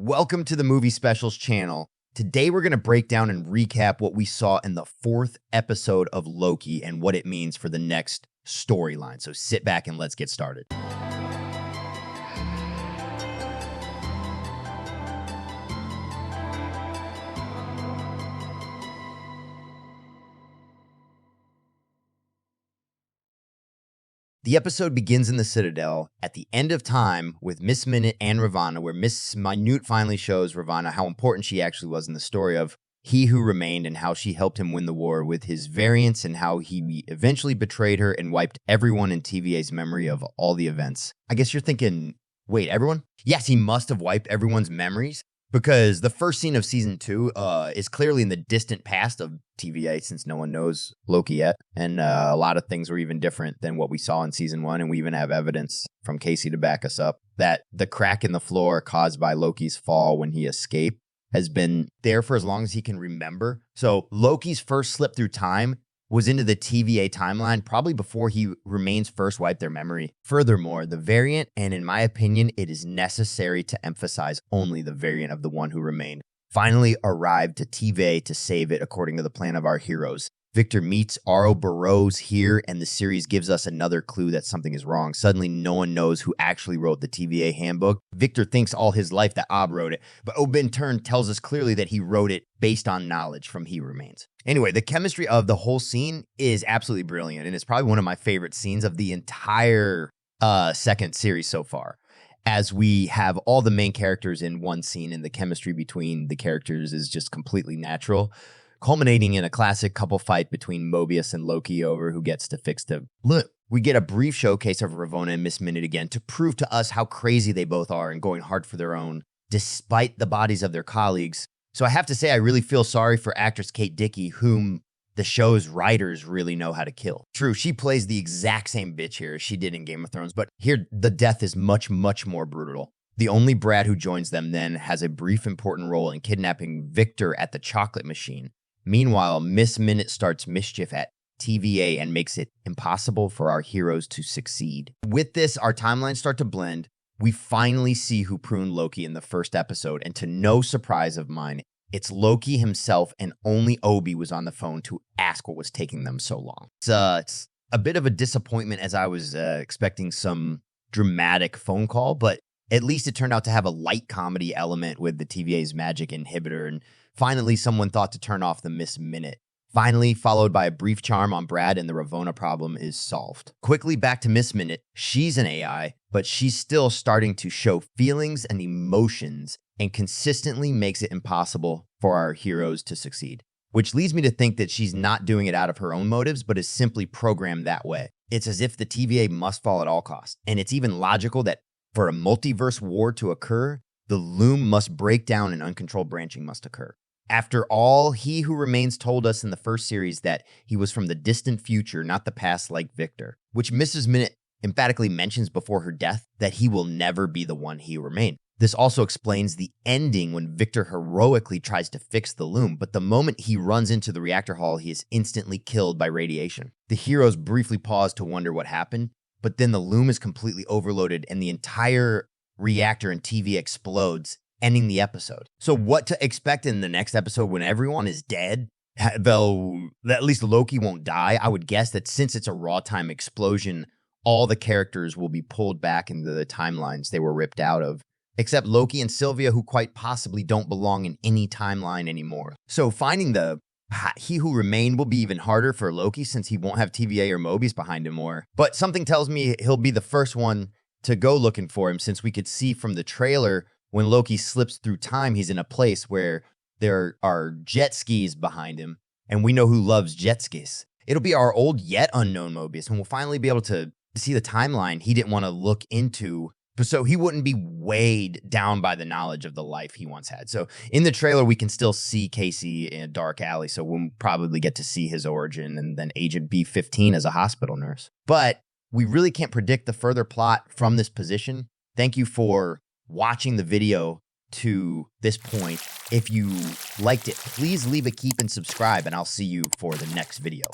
Welcome to the Movie Specials channel. Today we're going to break down and recap what we saw in the 4th episode of Loki and what it means for the next storyline. So sit back and let's get started. The episode begins in the Citadel at the end of time with Miss Minute and Ravonna, where Miss Minute finally shows Ravonna how important she actually was in the story of He Who Remained and how she helped him win the war with his variants and how he eventually betrayed her and wiped everyone in TVA's memory of all the events. I guess you're thinking, wait, everyone? Yes, he must have wiped everyone's memories because the first scene of season 2 is clearly in the distant past of TVA since no one knows Loki yet. And a lot of things were even different than what we saw in season 1. And we even have evidence from Casey to back us up that the crack in the floor caused by Loki's fall when he escaped has been there for as long as he can remember. So Loki's first slip through time was into the TVA timeline probably before He Remains first wiped their memory. Furthermore, the variant, and in my opinion, it is necessary to emphasize only the variant of the one who remained, finally arrived to TVA to save it according to the plan of our heroes. Victor meets Ouroboros here, and the series gives us another clue that something is wrong. Suddenly, no one knows who actually wrote the TVA handbook. Victor thinks all his life that Ob wrote it, but Ob in turn tells us clearly that he wrote it based on knowledge from He Remains. Anyway, the chemistry of the whole scene is absolutely brilliant, and it's probably one of my favorite scenes of the entire second series so far, as we have all the main characters in one scene, and the chemistry between the characters is just completely natural, culminating in a classic couple fight between Mobius and Loki over who gets to fix the look. We get a brief showcase of Ravonna and Miss Minute again to prove to us how crazy they both are and going hard for their own, despite the bodies of their colleagues. So I have to say, I really feel sorry for actress Kate Dickie, whom the show's writers really know how to kill. True, she plays the exact same bitch here as she did in Game of Thrones, but here the death is much, much more brutal. The only brat who joins them then has a brief important role in kidnapping Victor at the chocolate machine. Meanwhile, Miss Minute starts mischief at TVA and makes it impossible for our heroes to succeed. With this, our timelines start to blend. We finally see who pruned Loki in the first episode, and to no surprise of mine, it's Loki himself, and only Obi was on the phone to ask what was taking them so long. It's a bit of a disappointment as I was expecting some dramatic phone call, but at least it turned out to have a light comedy element with the TVA's magic inhibitor, and finally someone thought to turn off the Miss Minute. Finally, followed by a brief charm on Brad, and the Ravonna problem is solved. Quickly back to Miss Minute. She's an AI, but she's still starting to show feelings and emotions and consistently makes it impossible for our heroes to succeed. Which leads me to think that she's not doing it out of her own motives, but is simply programmed that way. It's as if the TVA must fall at all costs. And it's even logical that for a multiverse war to occur, the loom must break down and uncontrolled branching must occur. After all, He Who Remains told us in the first series that he was from the distant future, not the past like Victor, which Mrs. Minute emphatically mentions before her death that he will never be the one He Remained. This also explains the ending when Victor heroically tries to fix the loom, but the moment he runs into the reactor hall, he is instantly killed by radiation. The heroes briefly pause to wonder what happened, but then the loom is completely overloaded and the entire reactor and TV explodes, ending the episode. So what to expect in the next episode when everyone is dead? Though at least Loki won't die, I would guess that since it's a raw time explosion, all the characters will be pulled back into the timelines they were ripped out of, except Loki and Sylvia, who quite possibly don't belong in any timeline anymore. So finding the He Who Remained will be even harder for Loki since he won't have TVA or Mobius behind him more. But something tells me he'll be the first one to go looking for him, since we could see from the trailer when Loki slips through time, he's in a place where there are jet skis behind him, and we know who loves jet skis. It'll be our old yet unknown Mobius, and we'll finally be able to see the timeline he didn't want to look into, so he wouldn't be weighed down by the knowledge of the life he once had. So in the trailer, we can still see Casey in a dark alley, so we'll probably get to see his origin, and then Agent B-15 as a hospital nurse. But we really can't predict the further plot from this position. Thank you for watching the video to this point. If you liked it, please leave a keep and subscribe, and I'll see you for the next video.